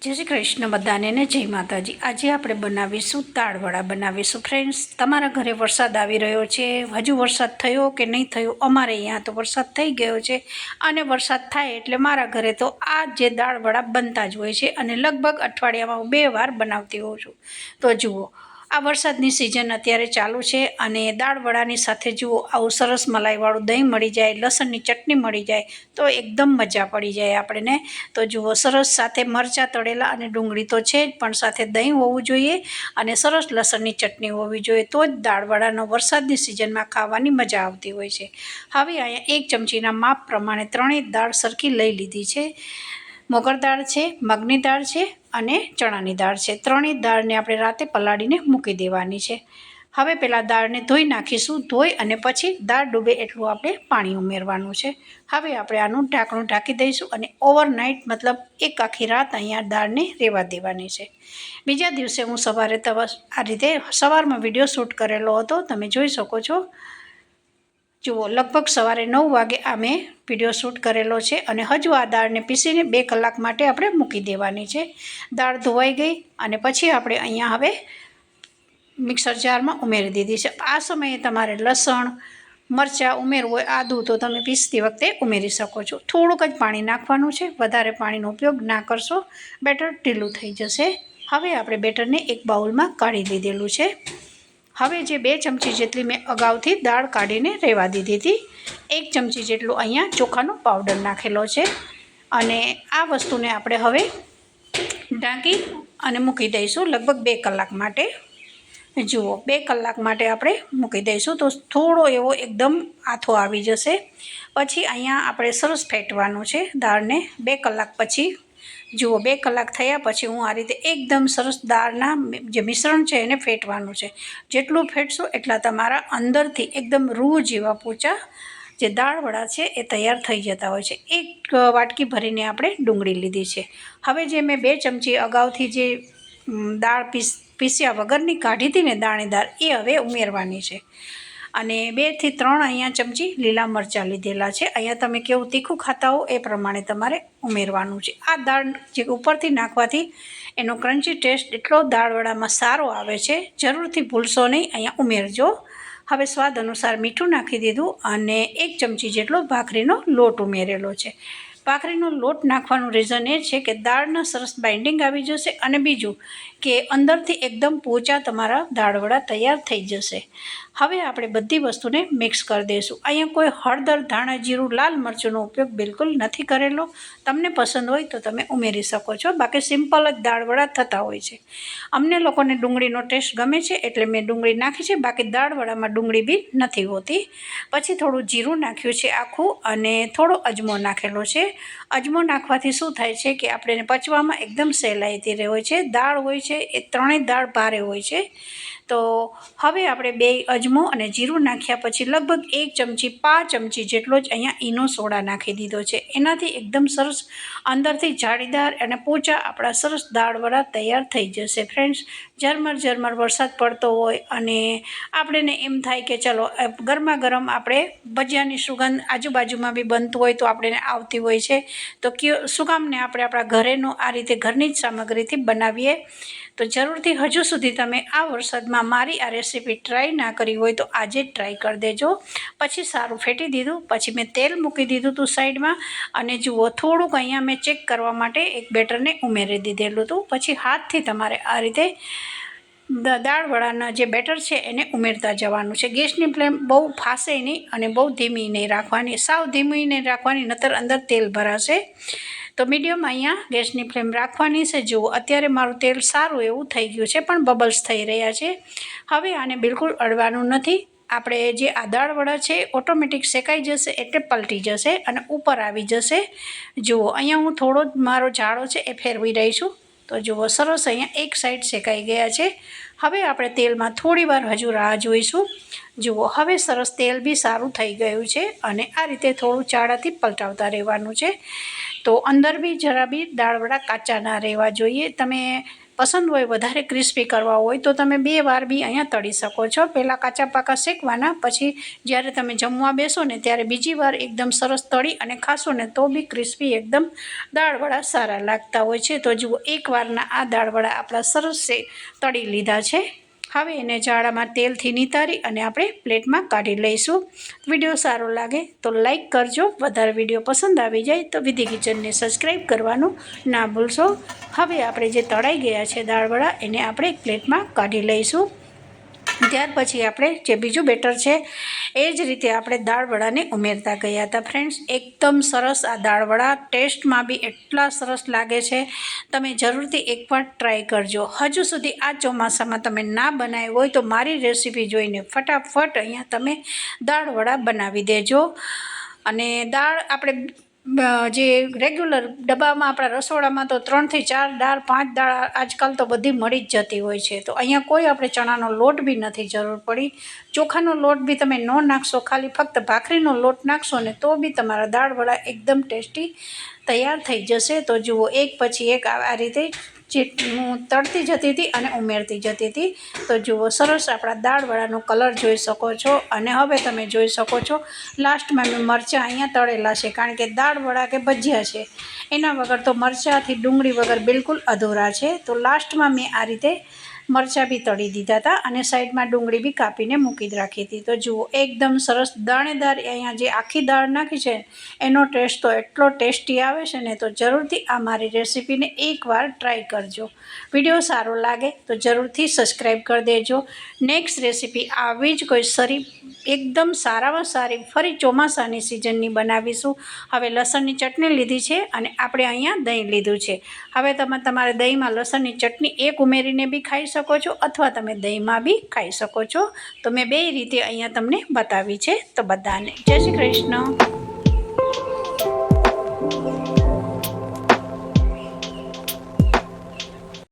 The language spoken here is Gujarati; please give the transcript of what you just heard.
જય શ્રી કૃષ્ણ બધાને ને જય માતાજી। આજે આપણે બનાવીશું દાળવડા બનાવીશું। ફ્રેન્ડ્સ, તમારા ઘરે વરસાદ આવી રહ્યો છે? હજુ વરસાદ થયો કે નહીં થયો? અમારે અહીંયા તો વરસાદ થઈ ગયો છે અને વરસાદ થાય એટલે મારા ઘરે તો આ જે દાળવડા બનતા જ હોય છે અને લગભગ અઠવાડિયામાં હું 2 વાર બનાવતી હોઉં છું। તો જુઓ, આ વરસાદની સિઝન અત્યારે ચાલુ છે અને દાળવડાની સાથે જુઓ આવું સરસ મલાઈવાળું દહીં મળી જાય, લસણની ચટણી મળી જાય તો એકદમ મજા પડી જાય આપણને। તો જુઓ, સરસ સાથે મરચાં તળેલા અને ડુંગળી તો છે જ, પણ સાથે દહીં હોવું જોઈએ અને સરસ લસણની ચટણી હોવી જોઈએ, તો જ દાળવડાનો વરસાદની સિઝનમાં ખાવાની મજા આવતી હોય છે। હવે અહીંયા 1 ચમચીના માપ પ્રમાણે 3 દાળ સરખી લઈ લીધી છે। મોગર દાળ છે, મગની દાળ છે અને ચણાની દાળ છે। 3 દાળને આપણે રાતે પલાળીને મૂકી દેવાની છે। હવે પહેલાં દાળને ધોઈ નાખીશું। ધોઈ અને પછી દાળ ડૂબે એટલું આપણે પાણી ઉમેરવાનું છે। હવે આપણે આનું ઢાંકણું ઢાંકી દઈશું અને ઓવરનાઇટ મતલબ એક આખી રાત અહીંયા દાળને રહેવા દેવાની છે। બીજા દિવસે હું સવારે આ રીતે સવારમાં વિડીયો શૂટ કરેલો હતો, તમે જોઈ શકો છો। જુઓ, લગભગ સવારે 9 વાગે આ મેં વિડીયો શૂટ કરેલો છે અને હજુ આ દાળને પીસીને 2 કલાક માટે આપણે મૂકી દેવાની છે। દાળ ધોવાઈ ગઈ અને પછી આપણે અહીંયા હવે મિક્સર જારમાં ઉમેરી દીધી છે। આ સમયે તમારે લસણ, મરચાં ઉમેરવું હોય, આદું તો તમે પીસતી વખતે ઉમેરી શકો છો। થોડુંક જ પાણી નાખવાનું છે, વધારે પાણીનો ઉપયોગ ના કરશો, બેટર ઢીલું થઈ જશે। હવે આપણે બેટરને એક બાઉલમાં કાઢી લીધેલું છે। હવે જે 2 ચમચી જેટલી મેં અગાઉથી દાળ કાઢીને રહેવા દીધી હતી, 1 ચમચી જેટલું અહીંયા ચોખાનો પાવડર નાખેલો છે અને આ વસ્તુને આપણે હવે ઢાંકી અને મૂકી દઈશું લગભગ 2 કલાક માટે। જુઓ, 2 કલાક માટે આપણે મૂકી દઈશું તો થોડો એવો એકદમ આથો આવી જશે। પછી અહીંયા આપણે સરસ ફેટવાનું છે દાળને 2 કલાક પછી। જુઓ, 2 કલાક થયા પછી હું આ રીતે એકદમ સરસ દાળના જે મિશ્રણ છે એને ફેટવાનું છે। જેટલું ફેટશો એટલા તમારા અંદરથી એકદમ રૂ જેવા પોચા જે દાળવડા છે એ તૈયાર થઈ જતા હોય છે। 1 વાટકી ભરીને આપણે ડુંગળી લીધી છે। હવે જે મેં 2 ચમચી અગાઉથી જે દાળ પીસ્યા વગરની કાઢી હતી ને દાણેદાર, એ હવે ઉમેરવાની છે અને 2 થી 3 અહીંયા ચમચી લીલા મરચાં લીધેલા છે। અહીંયા તમે કેવું તીખું ખાતા હો એ પ્રમાણે તમારે ઉમેરવાનું છે। આ દાળ જે ઉપરથી નાખવાથી એનો ક્રન્ચી ટેસ્ટ એટલો દાળવડામાં સારો આવે છે, જરૂરથી ભૂલશો નહીં, અહીંયા ઉમેરજો। હવે સ્વાદ અનુસાર મીઠું નાખી દીધું અને 1 ચમચી જેટલો ભાખરીનો લોટ ઉમેરેલો છે। ભાખરીનો લોટ નાખવાનું રીઝન એ છે કે દાળના સરસ બાઇન્ડિંગ આવી જશે અને બીજું કે અંદરથી એકદમ પોચા તમારા દાળવડા તૈયાર થઈ જશે। હવે આપણે બધી વસ્તુને મિક્સ કરી દઈશું। અહીંયા કોઈ હળદર, ધાણા જીરું, લાલ મરચુંનો ઉપયોગ બિલકુલ નથી કરેલો। તમને પસંદ હોય તો તમે ઉમેરી શકો છો, બાકી સિમ્પલ જ દાળવડા થતા હોય છે। અમને લોકોને ડુંગળીનો ટેસ્ટ ગમે છે એટલે મેં ડુંગળી નાખી છે, બાકી દાળવડામાં ડુંગળી બી નથી હોતી। પછી થોડું જીરું નાખ્યું છે આખું અને થોડો અજમો નાખેલો છે। અજમો નાખવાથી શું થાય છે કે આપણે પચવામાં એકદમ સહેલાઈથી રહે હોય છે। દાળ હોય છે એ 3 દાળ ભારે હોય છે। તો હવે આપણે 2 અજમો અને જીરું નાખ્યા પછી લગભગ 1 ચમચી 5 ચમચી જેટલો જ અહીંયા ઈનો સોડા નાખી દીધો છે। એનાથી એકદમ સરસ અંદરથી જાળીદાર અને પોચા આપણા સરસ દાળવડા તૈયાર થઈ જશે। ફ્રેન્ડ્સ, ઝરમર વરસાદ પડતો હોય અને આપણને એમ થાય કે ચલો ગરમા ગરમ આપણે ભજીયાની સુગંધ આજુબાજુમાં બી બનતું હોય તો આપણને આવતી હોય છે, તો શું કામને આપણે આપણા ઘરેનું આ રીતે ઘરની જ સામગ્રીથી બનાવીએ। તો જરૂરથી હજુ સુધી તમે આ વરસાદમાં મારી આ રેસીપી ટ્રાય ના કરી હોય તો આજે જ ટ્રાય કરી દેજો। પછી સારું ફેટી દીધું, પછી મેં તેલ મૂકી દીધું હતું સાઈડમાં અને જુઓ થોડુંક અહીંયા મેં ચેક કરવા માટે એક બેટરને ઉમેરી દીધેલું હતું। પછી હાથથી તમારે આ રીતે દાળવડાના જે બેટર છે એને ઉમેરતા જવાનું છે। ગેસની ફ્લેમ બહુ ફાસે નહીં અને બહુ ધીમી નહીં રાખવાની, સાવ ધીમી નહીં રાખવાની, નતર અંદર તેલ ભરાશે। તો મીડિયમ અહીંયા ગેસની ફ્લેમ રાખવાની છે। જુઓ, અત્યારે મારું તેલ સારું એવું થઈ ગયું છે પણ બબલ્સ થઈ રહ્યા છે। હવે આને બિલકુલ અડવાનું નથી। આપણે જે આ દાળવડા છે ઓટોમેટિક શેકાઈ જશે એટલે પલટી જશે અને ઉપર આવી જશે। જુઓ, અહીંયા હું થોડો જ મારો જાળો છે એ ફેરવી રહી છું। તો જુઓ, સરસ અહીંયા એક સાઈડ શેકાઈ ગયા છે। હવે આપણે તેલમાં થોડી વાર હજુ રાહ જોઈશું। જુઓ, હવે સરસ તેલ બી સારું થઈ ગયું છે અને આ રીતે થોડું ચાળાથી પલટાવતા રહેવાનું છે। તો અંદર બી જરા બી દાળવડા કાચા ના રહેવા જોઈએ। તમે પસંદ હોય વધારે ક્રિસ્પી કરવા હોય તો તમે 2 વાર બી અહીંયા તળી શકો છો. પહેલાં કાચા પાકા શેકવાના, પછી જ્યારે તમે જમવા બેસો ને ત્યારે બીજી વાર એકદમ સરસ તળી અને ખાશો ને તો બી ક્રિસ્પી એકદમ દાળવડા સારા લાગતા હોય છે. તો જુઓ, એકવારના આ દાળવડા આપણા સરસ તળી લીધા છે. હવે એને જાળામાં તેલથી નિતારી અને આપણે પ્લેટમાં કાઢી લઈશું. વિડીયો સારો લાગે તો લાઈક કરજો. વધારે વિડીયો પસંદ આવી જાય તો વિધિ કિચનને સબસ્ક્રાઈબ કરવાનું ના ભૂલશો. હવે આપણે જે તળાઈ ગયા છે દાળવડા એને આપણે એક પ્લેટમાં કાઢી લઈશું. ત્યાર પછી આપણે જે બીજું બેટર છે એ જ રીતે આપણે દાળવડાને ઉમેરતા ગયા હતા. ફ્રેન્ડ્સ, એકદમ સરસ આ દાળવડા ટેસ્ટમાં બી એટલા સરસ લાગે છે. તમે જરૂરથી એકવાર ટ્રાય કરજો. હજુ સુધી આ ચોમાસામાં તમે ના બનાવ્યું હોય તો મારી રેસીપી જોઈને ફટાફટ અહીંયા તમે દાળવડા બનાવી દેજો. અને દાળ આપણે જે રેગ્યુલર ડબ્બામાં આપણા રસોડામાં તો 3 થી 4 દાળ 5 દાળ આજકાલ તો બધી મળી જ જતી હોય છે. તો અહીંયા કોઈ આપણે ચણાનો લોટ બી નથી જરૂર પડી. ચોખાનો લોટ બી તમે ન નાખશો, ખાલી ફક્ત ભાખરીનો લોટ નાખશો ને તો બી તમારા દાળવડા એકદમ ટેસ્ટી તૈયાર થઈ જશે. તો જુઓ, એક પછી એક આ રીતે જે હું તળતી જતી હતી અને ઉમેરતી જતી હતી. તો જુઓ, સરસ આપણા દાળવડાનો કલર જોઈ શકો છો. અને હવે તમે જોઈ શકો છો લાસ્ટમાં મેં મરચાં અહીંયા તળેલા છે, કારણ કે દાળવડા કે ભજીયા છે એના વગર તો મરચાંથી ડુંગળી વગર બિલકુલ અધૂરા છે. તો લાસ્ટમાં મેં આ રીતે મરચાં બી તળી દીધા હતા અને સાઈડમાં ડુંગળી બી કાપીને મૂકી રાખી હતી. તો જુઓ, એકદમ સરસ દાણેદાર અહીંયા જે આખી દાળ નાખી છે એનો ટેસ્ટ તો એટલો ટેસ્ટી આવે છે ને. તો જરૂરથી આ મારી રેસીપીને એકવાર ટ્રાય કરજો. વિડીયો સારો લાગે તો જરૂરથી સબસ્ક્રાઈબ કરી દેજો. નેક્સ્ટ રેસીપી આવી જ કોઈ એકદમ સારામાં સારી ફરી ચોમાસાની સિઝનની બનાવીશું. હવે લસણની ચટણી લીધી છે અને આપણે અહીંયા દહીં લીધું છે. હવે તમે તમારે દહીંમાં લસણની ચટણી એક ઉમેરીને બી ખાઈ શકો છો અથવા તમે દહીંમાં બી ખાઈ શકો છો. તો મેં બે રીતે અહીંયા તમને બતાવી છે. તો બધાને જય શ્રી કૃષ્ણ.